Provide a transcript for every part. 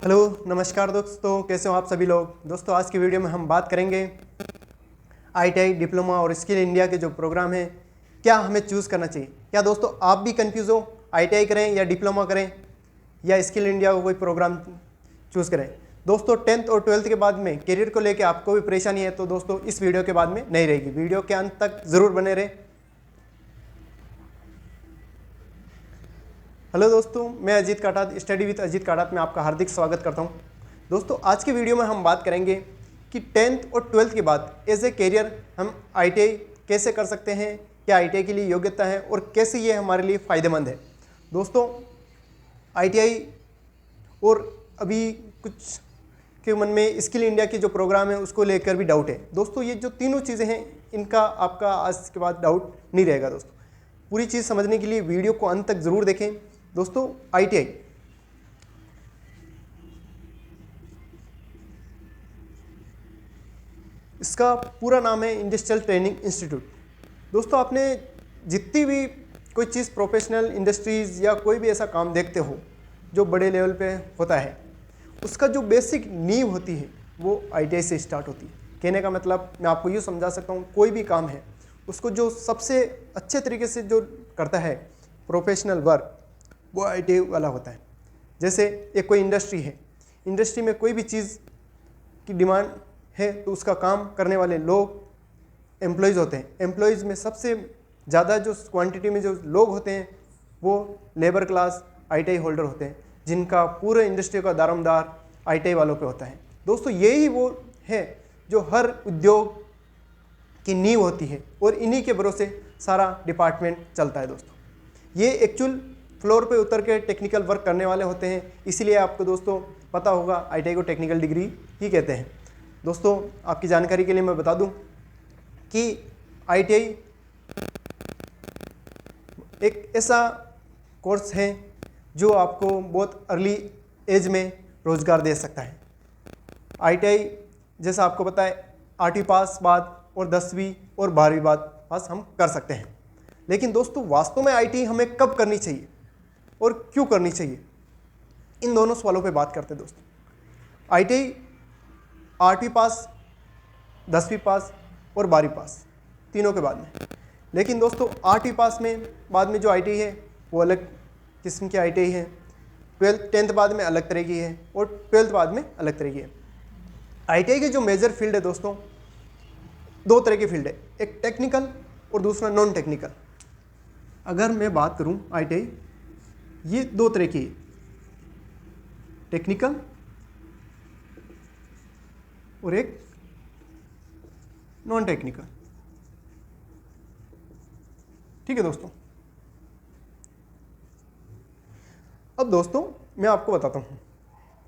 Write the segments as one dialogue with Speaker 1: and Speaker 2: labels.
Speaker 1: Hello नमस्कार दोस्तों, कैसे हो आप सभी लोग। दोस्तों आज की वीडियो में हम बात करेंगे आईटीआई डिप्लोमा और स्किल इंडिया के जो प्रोग्राम है क्या हमें चूज़ करना चाहिए। क्या दोस्तों आप भी कंफ्यूज हो, आईटीआई करें या डिप्लोमा करें या स्किल इंडिया का कोई प्रोग्राम चूज़ करें। दोस्तों 10th और 12th के बाद में करियर को लेकर आपको भी परेशानी है तो दोस्तों इस वीडियो के बाद में नहीं रहेगी, वीडियो के अंत तक ज़रूर बने रहे। हेलो दोस्तों, मैं अजीत काटात, स्टडी विद अजीत काटात में आपका हार्दिक स्वागत करता हूं। दोस्तों आज की वीडियो में हम बात करेंगे कि 10th और 12th के बाद एज ए कैरियर हम आईटीआई कैसे कर सकते हैं, क्या आईटीआई के लिए योग्यता है और कैसे ये हमारे लिए फ़ायदेमंद है। दोस्तों आईटीआई और अभी कुछ के मन में स्किल इंडिया की जो प्रोग्राम है उसको लेकर भी डाउट है। दोस्तों ये जो तीनों चीज़ें हैं इनका आपका आज के बाद डाउट नहीं रहेगा। दोस्तों पूरी चीज़ समझने के लिए वीडियो को अंत तक ज़रूर देखें। दोस्तों आईटीआई इसका पूरा नाम है इंडस्ट्रियल ट्रेनिंग इंस्टीट्यूट। दोस्तों आपने जितनी भी कोई चीज़ प्रोफेशनल इंडस्ट्रीज़ या कोई भी ऐसा काम देखते हो जो बड़े लेवल पे होता है, उसका जो बेसिक नींव होती है वो आईटीआई से स्टार्ट होती है। कहने का मतलब मैं आपको यूँ समझा सकता हूँ, कोई भी काम है उसको जो सबसे अच्छे तरीके से जो करता है प्रोफेशनल वर्क वो आईटीआई वाला होता है। जैसे एक कोई इंडस्ट्री है, इंडस्ट्री में कोई भी चीज़ की डिमांड है तो उसका काम करने वाले लोग एम्प्लॉयज़ होते हैं। एम्प्लॉयज़ में सबसे ज़्यादा जो क्वांटिटी में जो लोग होते हैं वो लेबर क्लास आईटीआई होल्डर होते हैं, जिनका पूरे इंडस्ट्री का दारोमदार आईटीआई वालों पे होता है। दोस्तों यही वो है जो हर उद्योग की नींव होती है और इन्हीं के भरोसे सारा डिपार्टमेंट चलता है। दोस्तों ये एक्चुअल फ्लोर पे उतर के टेक्निकल वर्क करने वाले होते हैं, इसीलिए आपको दोस्तों पता होगा आईटीआई को टेक्निकल डिग्री ही कहते हैं। दोस्तों आपकी जानकारी के लिए मैं बता दूं कि आईटीआई एक ऐसा कोर्स है जो आपको बहुत अर्ली एज में रोज़गार दे सकता है। आईटीआई जैसा आपको पता है 8वीं पास बाद और 10वीं और 12वीं बाद पास हम कर सकते हैं, लेकिन दोस्तों वास्तव में आईटीआई हमें कब करनी चाहिए और क्यों करनी चाहिए, इन दोनों सवालों पे बात करते हैं। दोस्तों आईटीआई 8वीं पास, 10वीं पास और 12वीं पास तीनों के बाद में, लेकिन दोस्तों 8वीं पास में बाद में जो आईटीआई है वो अलग किस्म की आईटीआई है, 10th बाद में अलग तरह की है और 12th बाद में अलग तरह की है। आईटीआई की जो मेजर फील्ड है दोस्तों, दो तरह की फील्ड है, एक टेक्निकल और दूसरा नॉन टेक्निकल। अगर मैं बात करूं आईटीआई ये दो तरह की है, टेक्निकल और एक नॉन टेक्निकल। ठीक है दोस्तों। अब दोस्तों मैं आपको बताता हूँ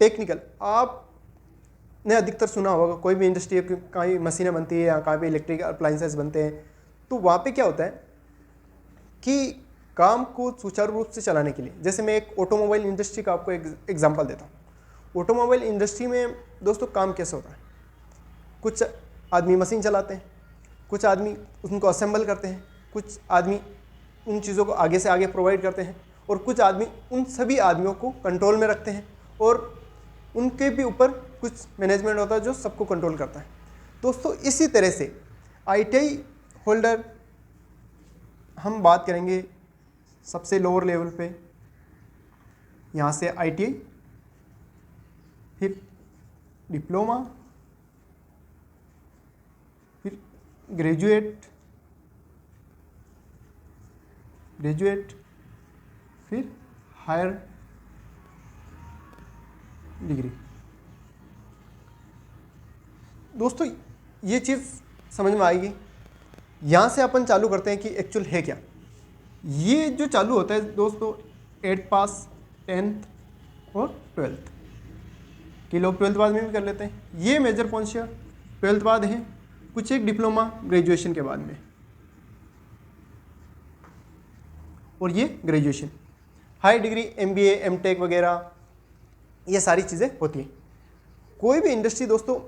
Speaker 1: टेक्निकल। आपने अधिकतर सुना होगा कोई भी इंडस्ट्री कहीं मशीनें बनती है या कहीं पे इलेक्ट्रिक अप्लायंसेस बनते हैं, तो वहाँ पे क्या होता है कि काम को सुचारू रूप से चलाने के लिए, जैसे मैं एक ऑटोमोबाइल इंडस्ट्री का आपको एग्जांपल देता हूँ। ऑटोमोबाइल इंडस्ट्री में दोस्तों काम कैसे होता है, कुछ आदमी मशीन चलाते हैं, कुछ आदमी उनको असेंबल करते हैं, कुछ आदमी उन चीज़ों को आगे से आगे प्रोवाइड करते हैं और कुछ आदमी उन सभी आदमियों को कंट्रोल में रखते हैं और उनके भी ऊपर कुछ मैनेजमेंट होता है जो सबको कंट्रोल करता है। दोस्तों इसी तरह से आईटीआई होल्डर हम बात करेंगे सबसे लोअर लेवल पे, यहाँ से आईटीआई, फिर डिप्लोमा, फिर ग्रेजुएट, फिर हायर डिग्री। दोस्तों ये चीज़ समझ में आएगी। यहाँ से अपन चालू करते हैं कि एक्चुअल है क्या। ये जो चालू होता है दोस्तों 8th पास, 10th और 12th के लोग 12th बाद में भी कर लेते हैं। ये मेजर पोर्शन 12th बाद है, कुछ एक डिप्लोमा ग्रेजुएशन के बाद में, और ये graduation. High degree MBA, MTech वगैरह ये सारी चीज़ें होती हैं। कोई भी इंडस्ट्री दोस्तों,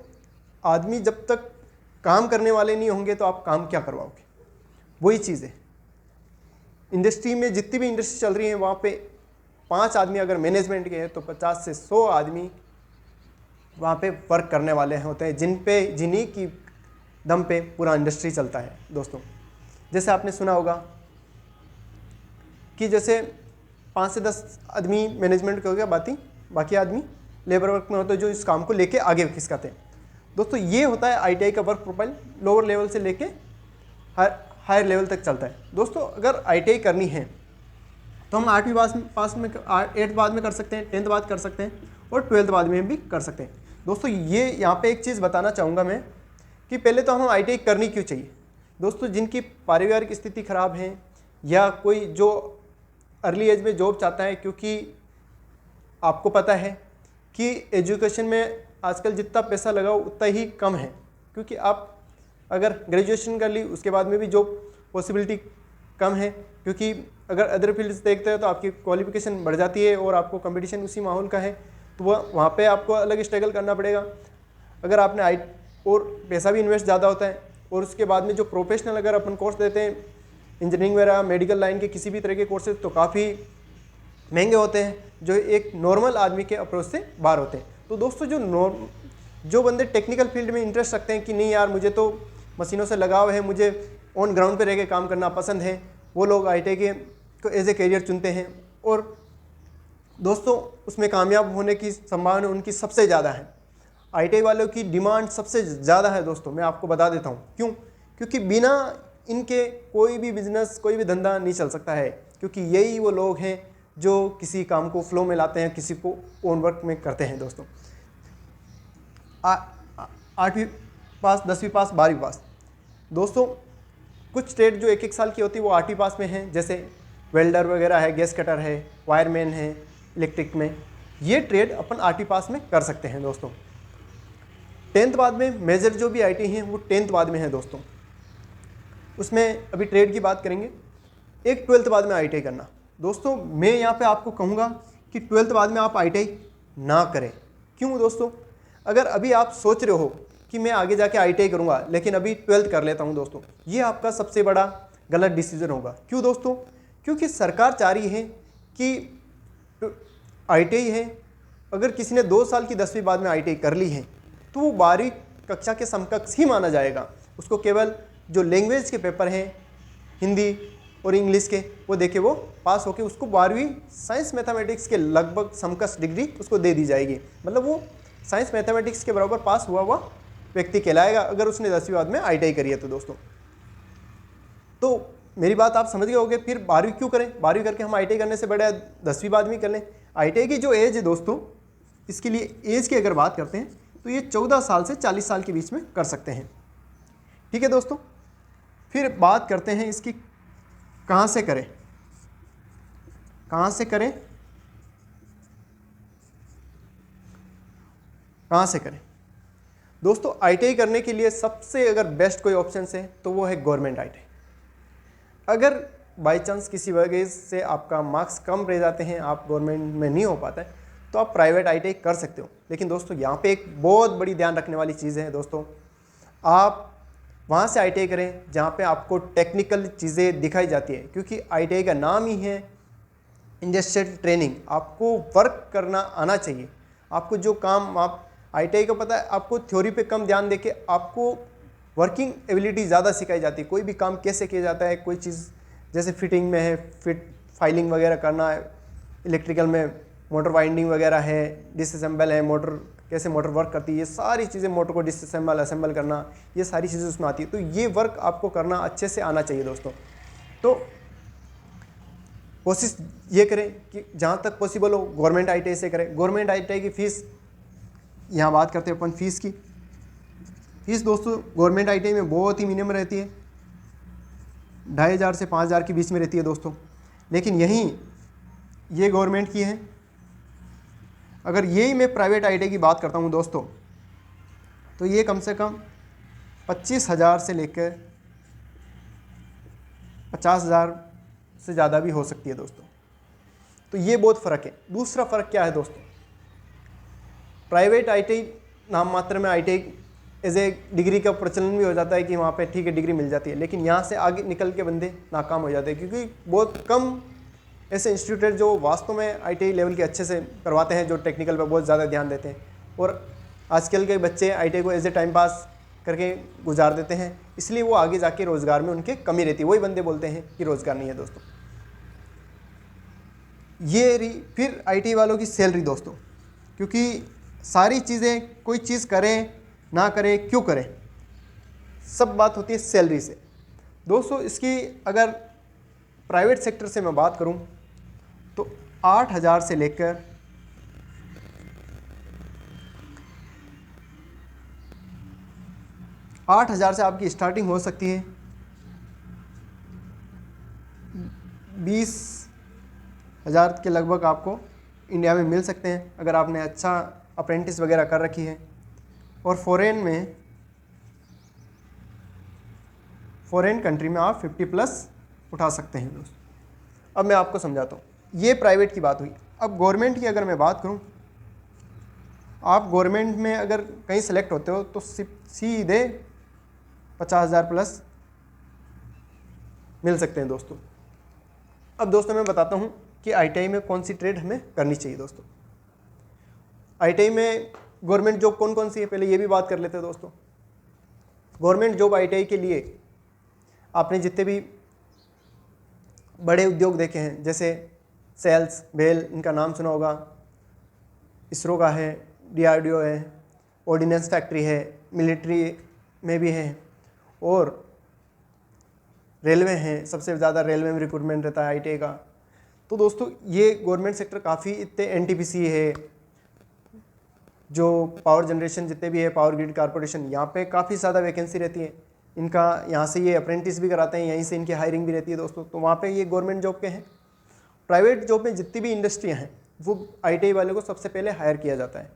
Speaker 1: आदमी जब तक काम करने वाले नहीं होंगे तो आप काम क्या करवाओगे, वही चीज़ है। इंडस्ट्री में जितनी भी इंडस्ट्री चल रही है वहाँ पे 5 आदमी अगर मैनेजमेंट के हैं तो 50 से 100 आदमी वहाँ पे वर्क करने वाले होते हैं, जिन्हीं की दम पे पूरा इंडस्ट्री चलता है दोस्तों। जैसे आपने सुना होगा कि जैसे 5 से 10 आदमी मैनेजमेंट के हो गया, बाकी आदमी लेबर वर्क में होते हैं जो इस काम को लेके आगे खिसकाते हैं। दोस्तों ये होता है ITI का वर्क प्रोफाइल, लोअर लेवल से लेके हायर लेवल तक चलता है। दोस्तों अगर ITI करनी है तो हम 8वीं पास में 8th बाद में कर सकते हैं, 10th बाद कर सकते हैं और 12th बाद में भी कर सकते हैं। दोस्तों ये यहाँ पे एक चीज़ बताना चाहूँगा मैं कि पहले तो हम ITI करनी क्यों चाहिए। दोस्तों जिनकी पारिवारिक स्थिति खराब है या कोई जो अर्ली एज में जॉब चाहता है, क्योंकि आपको पता है कि एजुकेशन में आजकल जितना पैसा लगाओ उतना ही कम है, क्योंकि आप अगर ग्रेजुएशन कर ली उसके बाद में भी जॉब पॉसिबिलिटी कम है, क्योंकि अगर अदर फील्ड्स देखते हैं तो आपकी क्वालिफिकेशन बढ़ जाती है और आपको कंपटीशन उसी माहौल का है, तो वहाँ पे आपको अलग स्ट्रगल करना पड़ेगा। अगर आपने और पैसा भी इन्वेस्ट ज़्यादा होता है, और उसके बाद में जो प्रोफेशनल अगर अपन कोर्स देते हैं इंजीनियरिंग वगैरह मेडिकल लाइन के किसी भी तरह के कोर्सेज तो काफ़ी महंगे होते हैं, जो एक नॉर्मल आदमी के अप्रोच से बाहर होते हैं। तो दोस्तों जो बंदे टेक्निकल फील्ड में इंटरेस्ट रखते हैं कि नहीं यार मुझे तो मशीनों से लगाव है, मुझे ऑन ग्राउंड पे रह के काम करना पसंद है, वो लोग ITI के को एज ए करियर चुनते हैं। और दोस्तों उसमें कामयाब होने की संभावना उनकी सबसे ज़्यादा है। ITI वालों की डिमांड सबसे ज़्यादा है दोस्तों, मैं आपको बता देता हूँ क्यों। क्योंकि बिना इनके कोई भी बिजनेस, कोई भी धंधा नहीं चल सकता है, क्योंकि यही वो लोग हैं जो किसी काम को फ्लो में लाते हैं, किसी को ओन वर्क में करते हैं। दोस्तों 8वीं पास, 10वीं पास, 12वीं पास, दोस्तों कुछ ट्रेड जो 1-1 साल की होती है वो 8वीं पास में है, जैसे वेल्डर वगैरह है, गैस कटर है, वायरमैन है, इलेक्ट्रिक में, ये ट्रेड अपन 8वीं पास में कर सकते हैं दोस्तों। 10th बाद में मेजर जो भी ITI हैं वो 10th बाद में है दोस्तों, उसमें अभी ट्रेड की बात करेंगे। एक 12th बाद में ITI करना। दोस्तों मैं यहाँ पे आपको कहूँगा कि 12th बाद में आप ITI ना करें। क्यों दोस्तों? अगर अभी आप सोच रहे हो कि मैं आगे जाके ITI करूँगा लेकिन अभी 12th कर लेता हूँ, दोस्तों ये आपका सबसे बड़ा गलत डिसीजन होगा। क्यों दोस्तों? क्योंकि सरकार चाह रही है कि ITI है, अगर किसी ने 2 साल की 10वीं बाद में ITI कर ली है तो वो 12वीं कक्षा के समकक्ष ही माना जाएगा। उसको केवल जो लैंग्वेज के पेपर हैं हिंदी और इंग्लिश के वो देके वो पास होके उसको 12वीं साइंस मैथमेटिक्स के लगभग समकक्ष डिग्री उसको दे दी जाएगी। मतलब वो साइंस मैथमेटिक्स के बराबर पास हुआ हुआ व्यक्ति कहलाएगा अगर उसने 10वीं बाद में ITI करी है तो दोस्तों। तो मेरी बात आप समझ गए होंगे, फिर 12वीं क्यों करें? 12वीं करके हम ITI करने से बढ़िया 10वीं बाद में कर लें। ITI की जो एज है दोस्तों, इसके लिए एज की अगर बात करते हैं तो ये 14 साल से 40 साल के बीच में कर सकते हैं। ठीक है दोस्तों, फिर बात करते हैं इसकी कहाँ से करें, कहाँ से करें, कहाँ से करें। दोस्तों ITI करने के लिए सबसे अगर बेस्ट कोई ऑप्शन है तो वो है गवर्नमेंट ITI। अगर बाय चांस किसी वजह से आपका मार्क्स कम रह जाते हैं, आप गवर्नमेंट में नहीं हो पाता है, तो आप प्राइवेट ITI कर सकते हो। लेकिन दोस्तों यहाँ पे एक बहुत बड़ी ध्यान रखने वाली चीज़ है दोस्तों, आप वहाँ से ITI करें जहाँ पे आपको टेक्निकल चीज़ें दिखाई जाती है, क्योंकि ITI का नाम ही है इंडस्ट्रियल ट्रेनिंग। आपको वर्क करना आना चाहिए। आपको जो काम आप ITI को पता है, आपको थ्योरी पे कम ध्यान देके आपको वर्किंग एबिलिटी ज़्यादा सिखाई जाती है। कोई भी काम कैसे किया जाता है, कोई चीज़ जैसे फिटिंग में है, फाइलिंग वगैरह करना है, इलेक्ट्रिकल में मोटर वाइंडिंग वगैरह है, डिसअसेंबल है, मोटर कैसे मोटर वर्क करती है, ये सारी चीज़ें, मोटर को डिसअसेंबल असेंबल करना, ये सारी चीज़ें उसमें आती है। तो ये वर्क आपको करना अच्छे से आना चाहिए दोस्तों। तो कोशिश ये करें कि जहाँ तक पॉसिबल हो गवर्नमेंट ITI से करें। गवर्नमेंट ITI की फ़ीस, यहाँ बात करते हैं अपन फ़ीस की। फ़ीस दोस्तों गवर्नमेंट ITI में बहुत ही मिनिमम रहती है, 2500 से 5000 के बीच में रहती है दोस्तों। लेकिन यहीं ये गवर्नमेंट की है। अगर यही मैं प्राइवेट ITI की बात करता हूँ दोस्तों, तो ये कम से कम 25,000 से लेकर 50,000 से ज़्यादा भी हो सकती है दोस्तों। तो ये बहुत फ़र्क है। दूसरा फ़र्क क्या है दोस्तों? प्राइवेट ITI नाम मात्र में ITI एज ए डिग्री का प्रचलन भी हो जाता है कि वहाँ पे ठीक है डिग्री मिल जाती है, लेकिन यहाँ से आगे निकल के बंदे नाकाम हो जाते हैं, क्योंकि बहुत कम ऐसे इंस्टीट्यूट है जो वास्तव में ITI लेवल के अच्छे से करवाते हैं, जो टेक्निकल पे बहुत ज़्यादा ध्यान देते हैं। और आजकल के बच्चे आईटीआई को एज ए टाइम पास करके गुजार देते हैं, इसलिए वो आगे जाके रोज़गार में उनके कमी रहती है। वही बंदे बोलते हैं कि रोज़गार नहीं है दोस्तों। ये रही फिर आईटी वालों की सैलरी दोस्तों, क्योंकि सारी चीज़ें कोई चीज़ करें ना करें क्यों करें, सब बात होती है सैलरी से दोस्तों। इसकी अगर प्राइवेट सेक्टर से मैं बात करूं तो 8,000 से लेकर 8,000 से आपकी स्टार्टिंग हो सकती है, 20,000 के लगभग आपको इंडिया में मिल सकते हैं अगर आपने अच्छा अप्रेंटिस वगैरह कर रखी है। और फॉरेन कंट्री में आप 50+ उठा सकते हैं दोस्तों। अब मैं आपको समझाता हूँ, ये प्राइवेट की बात हुई। अब गवर्नमेंट की अगर मैं बात करूँ, आप गवर्नमेंट में अगर कहीं सेलेक्ट होते हो तो सीधे 50,000+ मिल सकते हैं दोस्तों। अब दोस्तों मैं बताता हूँ कि आईटीआई में कौन सी ट्रेड हमें करनी चाहिए दोस्तों। आईटीआई में गवर्नमेंट जॉब कौन कौन सी है, पहले ये भी बात कर लेते हैं दोस्तों। गवर्नमेंट जॉब आईटीआई के लिए आपने जितने भी बड़े उद्योग देखे हैं, जैसे सेल्स, बेल, इनका नाम सुना होगा, इसरो का है, डीआरडीओ है, ऑर्डिनेंस फैक्ट्री है, मिलिट्री में भी है, और रेलवे हैं। सबसे ज़्यादा रेलवे में रिक्रूटमेंट रहता है आईटीआई का। तो दोस्तों ये गवर्नमेंट सेक्टर काफ़ी, इतने एनटीपीसी है, जो पावर जनरेशन जितने भी है, पावर ग्रिड कॉर्पोरेशन, यहाँ पे काफ़ी ज़्यादा वैकेंसी रहती है इनका। यहाँ से ये अप्रेंटिस भी कराते हैं, यहीं से इनकी हायरिंग भी रहती है दोस्तों। तो वहाँ पे ये गवर्नमेंट जॉब के हैं। प्राइवेट जॉब में जितनी भी इंडस्ट्रियाँ हैं वो आईटीआई वाले को सबसे पहले हायर किया जाता है।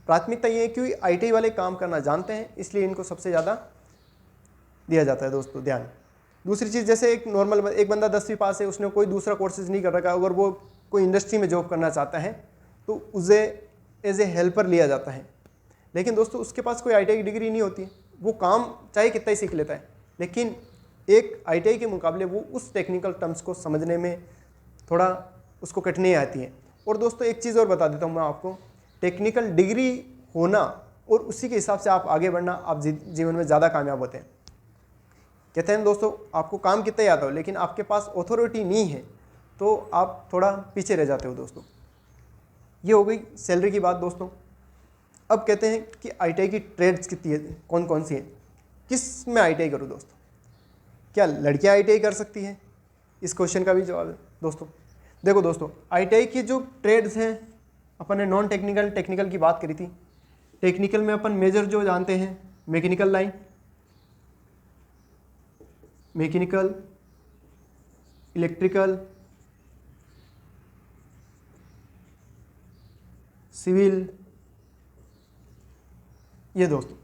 Speaker 1: प्राथमिकता ये है कि आईटीआई वाले काम करना जानते हैं, इसलिए इनको सबसे ज़्यादा दिया जाता है दोस्तों ध्यान। दूसरी चीज़, जैसे एक नॉर्मल एक बंदा 10वीं पास है, उसने कोई दूसरा कोर्सेज नहीं कर रखा, अगर वो कोई इंडस्ट्री में जॉब करना चाहता है तो उसे एज ए हेल्पर लिया जाता है। लेकिन दोस्तों उसके पास कोई आईटीआई की डिग्री नहीं होती है, वो काम चाहे कितना ही सीख लेता है, लेकिन एक आईटीआई के मुकाबले वो उस टेक्निकल टर्म्स को समझने में थोड़ा उसको कठिनाई आती है। और दोस्तों एक चीज़ और बता देता हूँ मैं आपको, टेक्निकल डिग्री होना और उसी के हिसाब से आप आगे बढ़ना, आप जीवन में ज़्यादा कामयाब होते हैं। कहते हैं दोस्तों आपको काम कितना ही आता हो, लेकिन आपके पास अथॉरिटी नहीं है तो आप थोड़ा पीछे रह जाते हो दोस्तों। ये हो गई सैलरी की बात दोस्तों। अब कहते हैं कि आईटीआई की ट्रेड्स कितनी है, कौन कौन सी है, किस में आईटीआई करूँ दोस्तों। क्या लड़कियां आईटीआई कर सकती हैं, इस क्वेश्चन का भी जवाब है दोस्तों। देखो दोस्तों, आईटीआई की जो ट्रेड्स हैं, अपन ने नॉन टेक्निकल टेक्निकल की बात करी थी। टेक्निकल में अपन मेजर जो जानते हैं, mechanical line, mechanical, electrical, civil, ये दोस्तों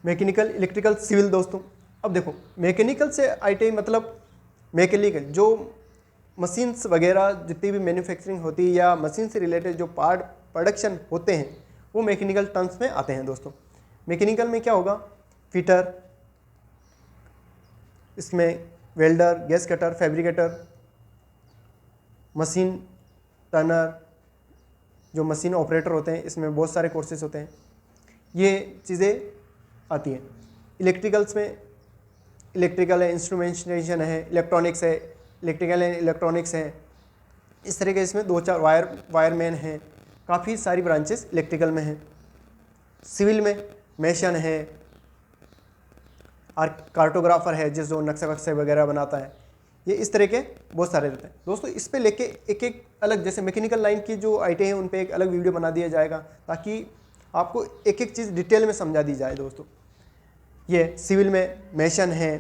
Speaker 1: मैकेनिकल, इलेक्ट्रिकल, सिविल दोस्तों। अब देखो मैकेनिकल से आईटीआई मतलब मैकेनिकल जो मशीन्स वगैरह जितनी भी मैन्युफैक्चरिंग होती है या मशीन से रिलेटेड जो पार्ट प्रोडक्शन होते हैं वो मैकेनिकल टर्म्स में आते हैं दोस्तों। मैकेनिकल में क्या होगा, फिटर, इसमें welder, gas cutter, fabricator, machine Turner, जो मशीन ऑपरेटर होते हैं, इसमें बहुत सारे कोर्सेज होते हैं, ये चीज़ें आती हैं। इलेक्ट्रिकल्स में इलेक्ट्रिकल है, इंस्ट्रूमेंटेशन है, इलेक्ट्रॉनिक्स है, इलेक्ट्रिकल है, इलेक्ट्रॉनिक्स है, इस तरह के इसमें 2-4 वायरमैन हैं, काफ़ी सारी ब्रांचेस इलेक्ट्रिकल में हैं। सिविल में मेशन है, कार्टोग्राफर है जो नक्शे वक्शे वगैरह बनाता है, ये इस तरह के बहुत सारे रहते हैं दोस्तों। इस पे लेके एक एक अलग, जैसे मैकेनिकल लाइन की जो आईटीआई है उन पे एक अलग वीडियो बना दिया जाएगा ताकि आपको एक एक चीज़ डिटेल में समझा दी जाए दोस्तों। ये सिविल में मेशन है,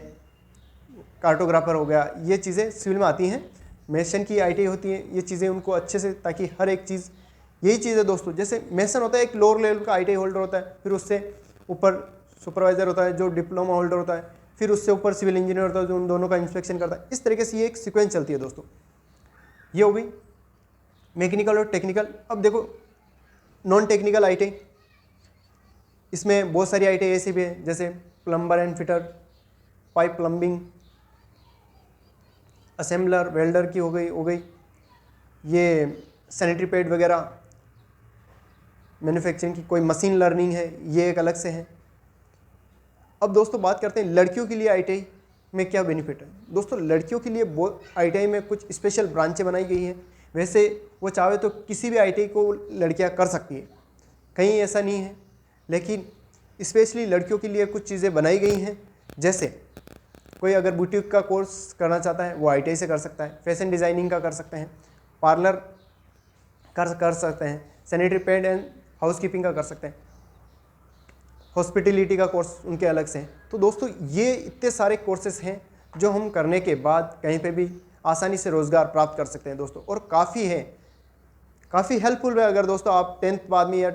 Speaker 1: कार्टोग्राफर हो गया, ये चीज़ें सिविल में आती हैं। मेशन की आईटीआई होती है, ये चीज़ें उनको अच्छे से, ताकि हर एक चीज़, यही चीज़ है दोस्तों। जैसे मेसन होता है एक लोअर लेवल का आईटीआई होल्डर होता है, फिर उससे ऊपर सुपरवाइजर होता है जो डिप्लोमा होल्डर होता है, फिर उससे ऊपर सिविल इंजीनियर होता है जो उन दोनों का इंस्पेक्शन करता है। इस तरीके से ये एक सीक्वेंस चलती है दोस्तों। ये हो गई मैकेनिकल और टेक्निकल। अब देखो नॉन टेक्निकल आईटीआई, इसमें बहुत सारी आईटीआई ऐसी भी है, जैसे plumber and fitter, pipe plumbing, assembler, welder की हो गई, ये सैनिटरी पैड वगैरह, मैन्युफैक्चरिंग की, कोई मशीन लर्निंग है, ये एक अलग से है। अब दोस्तों बात करते हैं लड़कियों के लिए आईटीआई में क्या बेनिफिट है। दोस्तों लड़कियों के लिए आईटीआई में कुछ स्पेशल ब्रांचें बनाई गई हैं। वैसे वो चाहे तो किसी भी आईटीआई को लड़कियां कर सकती हैं, कहीं ऐसा नहीं है, लेकिन स्पेशली लड़कियों के लिए कुछ चीज़ें बनाई गई हैं। जैसे कोई अगर बुटीक का कोर्स करना चाहता है वो आईटीआई से कर सकता है, फैशन डिज़ाइनिंग का कर सकते हैं, पार्लर कर सकते हैं, सैनिटरी पैड एंड हाउसकीपिंग का कर सकते हैं, हॉस्पिटलिटी का कोर्स उनके अलग से हैं। तो दोस्तों ये इतने सारे कोर्सेज हैं जो हम करने के बाद कहीं पे भी आसानी से रोज़गार प्राप्त कर सकते हैं दोस्तों, और काफ़ी हेल्पफुल है। अगर दोस्तों आप 10th बाद में या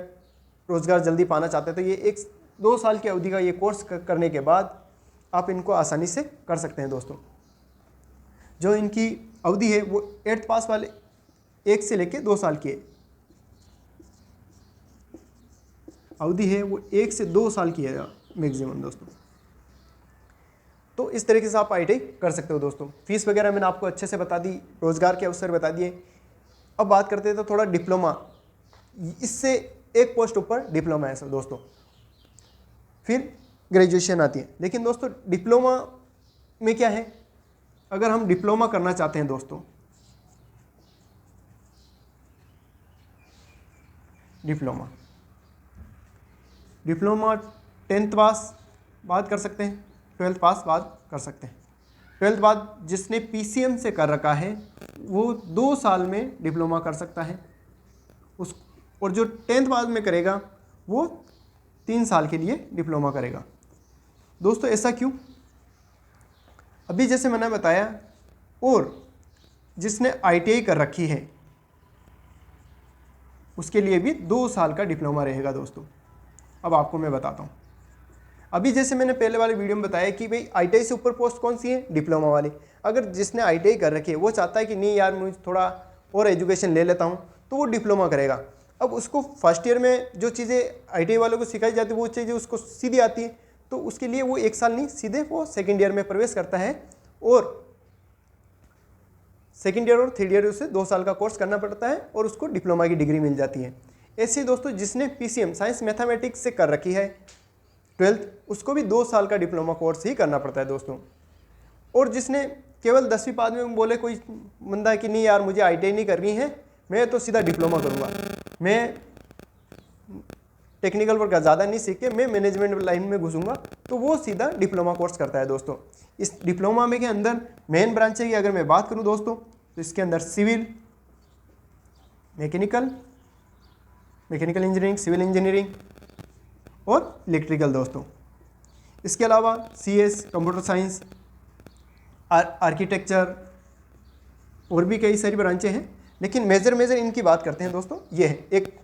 Speaker 1: रोज़गार जल्दी पाना चाहते हैं तो ये 1-2 साल की अवधि का ये कोर्स करने के बाद आप इनको आसानी से कर सकते हैं दोस्तों। जो इनकी अवधि है वो 8th पास वाले 1 से लेके 2 साल की है, अवधि है वो 1 से 2 साल की है मैक्सिमम दोस्तों। तो इस तरीके से आप आईटीआई कर सकते हो दोस्तों। फीस वगैरह मैंने आपको अच्छे से बता दी, रोज़गार के अवसर बता दिए। अब बात करते हैं तो थोड़ा डिप्लोमा, इससे एक पोस्ट ऊपर डिप्लोमा है सर दोस्तों, फिर ग्रेजुएशन आती है। लेकिन दोस्तों डिप्लोमा में क्या है, अगर हम डिप्लोमा करना चाहते हैं दोस्तों, डिप्लोमा 10th पास बाद कर सकते हैं, 12th पास बाद कर सकते हैं। 12th बाद जिसने पीसीएम से कर रखा है वो 2 साल में डिप्लोमा कर सकता है और जो 10th बाद में करेगा वो 3 साल के लिए डिप्लोमा करेगा। दोस्तों ऐसा क्यों, अभी जैसे मैंने बताया, और जिसने आईटीआई कर रखी है उसके लिए भी 2 साल का डिप्लोमा रहेगा दोस्तों। अब आपको मैं बताता हूँ, अभी जैसे मैंने पहले वाले वीडियो में बताया कि भाई आईटीआई से ऊपर पोस्ट कौन सी है, डिप्लोमा वाली। अगर जिसने आईटीआई कर रखी है वो चाहता है कि नहीं यार मुझे थोड़ा और एजुकेशन ले लेता हूँ, तो वो डिप्लोमा करेगा। अब उसको फर्स्ट ईयर में जो चीज़ें आईटीआई वालों को सिखाई जाती है वो चीज़ें उसको सीधी आती है, तो उसके लिए वो 1 साल नहीं सीधे वो 2nd ईयर में प्रवेश करता है, और 2nd ईयर और 3rd ईयर उसे 2 साल का कोर्स करना पड़ता है और उसको डिप्लोमा की डिग्री मिल जाती है। ऐसे दोस्तों जिसने पीसीएम साइंस मैथमेटिक्स से कर रखी है 12th, उसको भी 2 साल का डिप्लोमा कोर्स ही करना पड़ता है दोस्तों। और जिसने केवल 10वीं बाद में बोले कोई बंदा कि नहीं यार मुझे आईटीआई नहीं करनी है, मैं तो सीधा डिप्लोमा करूँगा, मैं टेक्निकल वर्क ज़्यादा नहीं सीख के मैं मैनेजमेंट लाइन में घुसूँगा, तो वो सीधा डिप्लोमा कोर्स करता है दोस्तों। इस डिप्लोमा में के अंदर मेन ब्रांचें की अगर मैं बात करूँ दोस्तों, तो इसके अंदर civil, mechanical engineering, civil engineering और इलेक्ट्रिकल दोस्तों। इसके अलावा सीएस, कंप्यूटर साइंस, आर्किटेक्चर और भी कई सारी ब्रांचें हैं, लेकिन मेजर इनकी बात करते हैं दोस्तों। ये है एक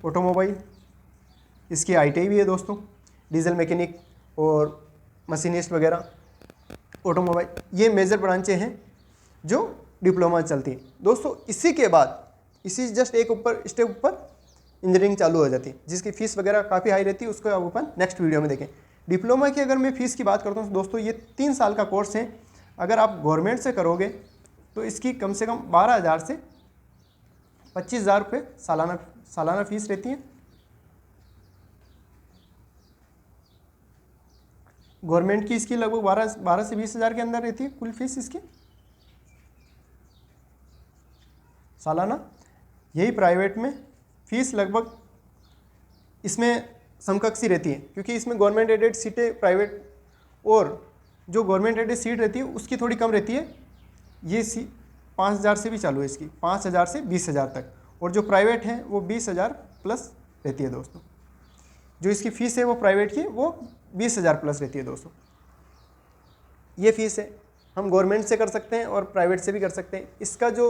Speaker 1: ऑटोमोबाइल, इसकी आईटीआई भी है दोस्तों, डीजल मैकेनिक और मशीनिस्ट वगैरह, ऑटोमोबाइल, ये मेजर ब्रांचें हैं जो डिप्लोमा चलती है दोस्तों। इसी के बाद इसी जस्ट एक स्टेप ऊपर इंजीनियरिंग चालू हो जाती है, जिसकी फीस वगैरह काफ़ी हाई रहती है, उसको आप अपन नेक्स्ट वीडियो में देखें। डिप्लोमा की अगर मैं फ़ीस की बात करता हूँ तो दोस्तों ये 3 साल का कोर्स है। अगर आप गवर्नमेंट से करोगे तो इसकी कम से कम 12,000 से 25,000 रुपये सालाना फीस रहती है। गवर्नमेंट की इसकी लगभग 12 से 20,000 के अंदर रहती है कुल फीस इसकी सालाना। यही प्राइवेट में फीस लगभग इसमें समकक्षी रहती है, क्योंकि इसमें गवर्नमेंट एडेड सीटें प्राइवेट और जो गवर्नमेंट एडेड सीट रहती है उसकी थोड़ी कम रहती है। ये 5,000 से भी चालू है इसकी, 5,000 से 20,000 तक, और जो प्राइवेट है वो 20,000 प्लस रहती है दोस्तों। जो इसकी फ़ीस है वो प्राइवेट की वो 20,000 प्लस रहती है दोस्तों। ये फ़ीस है, हम गवर्नमेंट से कर सकते हैं और प्राइवेट से भी कर सकते हैं। इसका जो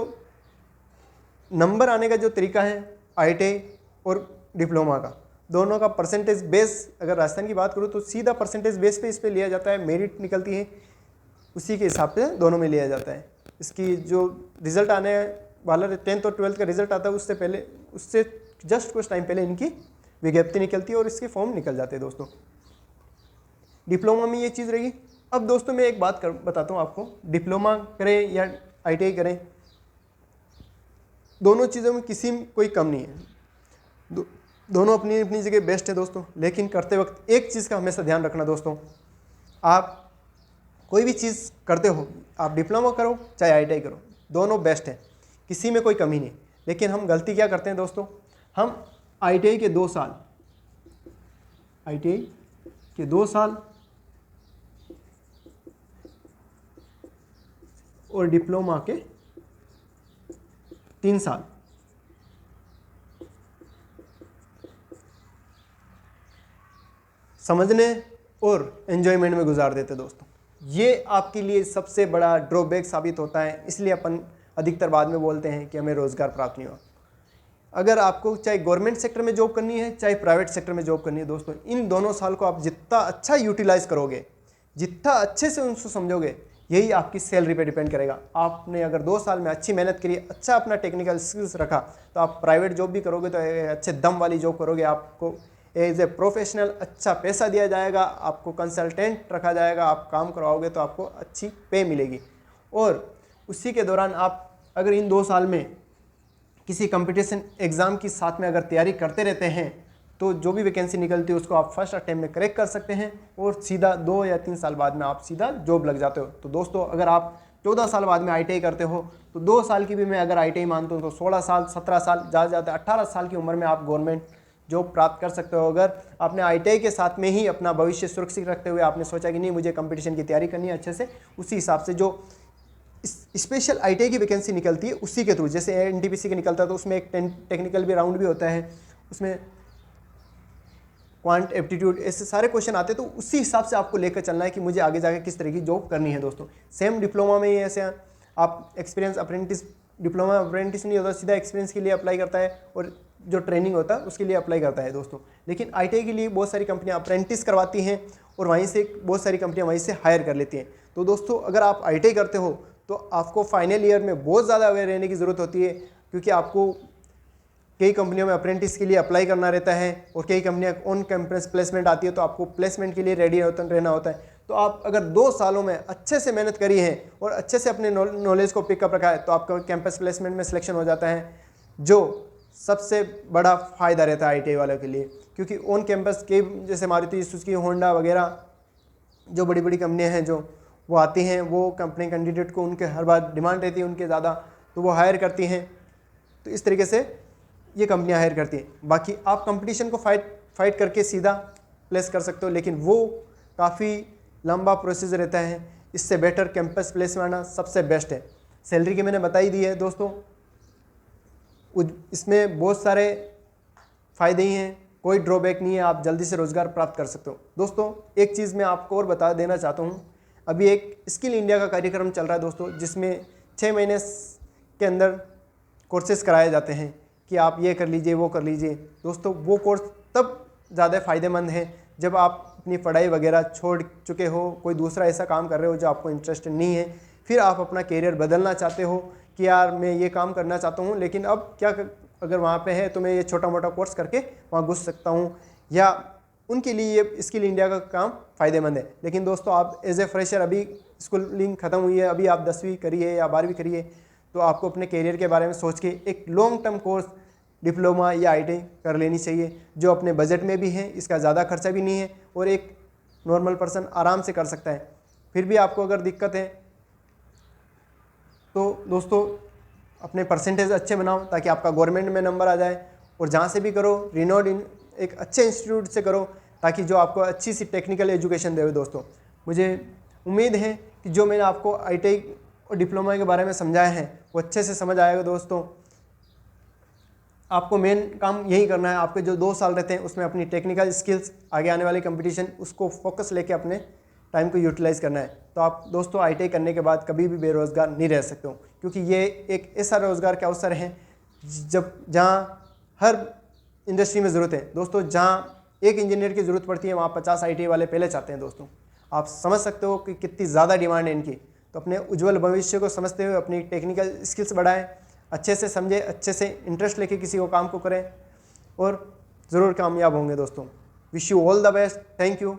Speaker 1: नंबर आने का जो तरीका है आईटीआई और डिप्लोमा का, दोनों का परसेंटेज बेस, अगर राजस्थान की बात करूँ तो सीधा परसेंटेज बेस पे इस पर लिया जाता है, मेरिट निकलती है उसी के हिसाब से दोनों में लिया जाता है। इसकी जो रिज़ल्ट आने वाला 10th और 12th का रिज़ल्ट आता है उससे जस्ट कुछ टाइम पहले इनकी विज्ञप्ति निकलती है और इसके फॉर्म निकल जाते हैं दोस्तों। डिप्लोमा में ये चीज़ रही। अब दोस्तों मैं एक बात बताता हूँ आपको, डिप्लोमा करें या आईटीआई करें, दोनों चीज़ों में किसी में कोई कम नहीं है, दोनों अपनी अपनी जगह बेस्ट है दोस्तों। लेकिन करते वक्त एक चीज़ का हमेशा ध्यान रखना दोस्तों, आप कोई भी चीज़ करते हो, आप डिप्लोमा करो चाहे ITI करो, दोनों बेस्ट हैं, किसी में कोई कमी नहीं। लेकिन हम गलती क्या करते हैं दोस्तों, हम ITI के 2 साल और डिप्लोमा के 3 साल समझने और एंजॉयमेंट में गुजार देते दोस्तों। ये आपके लिए सबसे बड़ा ड्रॉबैक साबित होता है, इसलिए अपन अधिकतर बाद में बोलते हैं कि हमें रोज़गार प्राप्त नहीं हुआ। अगर आपको चाहे गवर्नमेंट सेक्टर में जॉब करनी है चाहे प्राइवेट सेक्टर में जॉब करनी है दोस्तों, इन दोनों साल को आप जितना अच्छा यूटिलाइज करोगे, जितना अच्छे से उनको समझोगे, यही आपकी सैलरी पे डिपेंड करेगा। आपने अगर 2 साल में अच्छी मेहनत करी, अच्छा अपना टेक्निकल स्किल्स रखा, तो आप प्राइवेट जॉब भी करोगे तो अच्छे दम वाली जॉब करोगे, आपको एज ए प्रोफेशनल अच्छा पैसा दिया जाएगा, आपको कंसल्टेंट रखा जाएगा, आप काम करवाओगे तो आपको अच्छी पे मिलेगी। और उसी के दौरान आप अगर इन 2 साल में किसी कंपटीशन एग्ज़ाम की साथ में अगर तैयारी करते रहते हैं, तो जो भी वैकेंसी निकलती है उसको आप फर्स्ट अटेम्प्ट में क्रैक कर सकते हैं और सीधा 2 या 3 साल बाद में आप सीधा जॉब लग जाते हो। तो दोस्तों अगर आप 14 साल बाद में ITI करते हो, तो 2 साल की भी मैं अगर ITI मानता हूँ तो 16 साल 17 साल ज़्यादा ज़्यादा 18 साल की उम्र में आप गवर्नमेंट जॉब प्राप्त कर सकते हो। अगर आपने ITI के साथ में ही अपना भविष्य सुरक्षित रखते हुए आपने सोचा कि नहीं मुझे कंपटीशन की तैयारी करनी है अच्छे से, उसी हिसाब से जो स्पेशल ITI की वैकेंसी निकलती है उसी के थ्रू, जैसे NTPC का निकलता है तो उसमें एक टेक्निकल भी राउंड भी होता है, उसमें क्वांट एप्टीट्यूड ऐसे सारे क्वेश्चन आते हैं, तो उसी हिसाब से आपको लेकर चलना है कि मुझे आगे जाकर किस तरह की जॉब करनी है दोस्तों। सेम डिप्लोमा में ही ऐसे आप एक्सपीरियंस अप्रेंटिस, डिप्लोमा अप्रेंटिस नहीं होता, सीधा एक्सपीरियंस के लिए अप्लाई करता है और जो ट्रेनिंग होता है उसके लिए अप्लाई करता है दोस्तों। लेकिन ITI के लिए बहुत सारी कंपनियां अप्रेंटिस करवाती हैं और वहीं से बहुत सारी कंपनियां वहीं से हायर कर लेती हैं। तो दोस्तों अगर आप ITI करते हो तो आपको फाइनल ईयर में बहुत ज़्यादा अवेयर रहने की ज़रूरत होती है, क्योंकि आपको कई कंपनियों में अप्रेंटिस के लिए अप्लाई करना रहता है और कई कंपनियां ऑन कैंपस प्लेसमेंट आती है, तो आपको प्लेसमेंट के लिए रेडी रहना होता है। तो आप अगर 2 सालों में अच्छे से मेहनत करी है और अच्छे से अपने नॉलेज को पिकअप रखा है, तो आपका कैंपस प्लेसमेंट में सिलेक्शन हो जाता है, जो सबसे बड़ा फ़ायदा रहता है ITI वालों के लिए। क्योंकि ऑन कैंपस के जैसे मारुति सुजुकी होंडा वगैरह जो बड़ी बड़ी कंपनियाँ हैं जो वो आती हैं, वो कंपनी कैंडिडेट को उनके हर बार डिमांड रहती है उनके ज़्यादा, तो वो हायर करती हैं। तो इस तरीके से ये कंपनियां हायर करती हैं। बाकी आप कंपटीशन को फाइट करके सीधा प्लेस कर सकते हो, लेकिन वो काफ़ी लंबा प्रोसेस रहता है। इससे बेटर कैंपस प्लेस में आना सबसे बेस्ट है। सैलरी की मैंने बता ही दी है दोस्तों, इसमें बहुत सारे फ़ायदे ही हैं, कोई ड्रॉबैक नहीं है, आप जल्दी से रोज़गार प्राप्त कर सकते हो। दोस्तों एक चीज़ मैं आपको और बता देना चाहता हूँ, अभी एक स्किल इंडिया का कार्यक्रम चल रहा है दोस्तों, जिसमें 6 महीने के अंदर कोर्सेज कराए जाते हैं कि आप ये कर लीजिए वो कर लीजिए। दोस्तों वो कोर्स तब ज़्यादा फ़ायदेमंद है जब आप अपनी पढ़ाई वगैरह छोड़ चुके हो, कोई दूसरा ऐसा काम कर रहे हो जो आपको इंटरेस्टेड नहीं है, फिर आप अपना कैरियर बदलना चाहते हो कि यार मैं ये काम करना चाहता हूँ, लेकिन अब क्या अगर वहाँ पे है तो मैं ये छोटा मोटा कोर्स करके वहाँ घुस सकता हूँ, या उनके लिए ये स्किल इंडिया का काम फ़ायदेमंद है। लेकिन दोस्तों आप एज ए फ्रेशर, अभी स्कूलिंग ख़त्म हुई है, अभी आप 10वीं करिए या 12वीं करिए, तो आपको अपने कैरियर के बारे में सोच के एक लॉन्ग टर्म कोर्स डिप्लोमा या ITI कर लेनी चाहिए, जो अपने बजट में भी है, इसका ज़्यादा खर्चा भी नहीं है और एक नॉर्मल पर्सन आराम से कर सकता है। फिर भी आपको अगर दिक्कत है तो दोस्तों अपने परसेंटेज अच्छे बनाओ ताकि आपका गवर्नमेंट में नंबर आ जाए, और जहाँ से भी करो रिनोड एक अच्छे इंस्टीट्यूट से करो ताकि जो आपको अच्छी सी टेक्निकल एजुकेशन दे। दोस्तों मुझे उम्मीद है कि जो मैंने आपको ITI और डिप्लोमा के बारे में समझाया है वो अच्छे से समझ आएगा। दोस्तों आपको मेन काम यही करना है, आपके जो 2 साल रहते हैं उसमें अपनी टेक्निकल स्किल्स, आगे आने वाली कंपटीशन, उसको फोकस लेके अपने टाइम को यूटिलाइज करना है। तो आप दोस्तों ITI करने के बाद कभी भी बेरोज़गार नहीं रह सकते हो, क्योंकि ये एक ऐसा रोज़गार का अवसर है जहाँ हर इंडस्ट्री में ज़रूरत है। दोस्तों जहाँ एक इंजीनियर की ज़रूरत पड़ती है वहाँ 50 ITI वाले पहले चाहते हैं। दोस्तों आप समझ सकते हो कि कितनी ज़्यादा डिमांड है इनकी। तो अपने उज्जवल भविष्य को समझते हुए अपनी टेक्निकल स्किल्स बढ़ाएं, अच्छे से समझे, अच्छे से इंटरेस्ट लेके किसी को काम को करें और ज़रूर कामयाब होंगे। दोस्तों wish you all the best, thank you.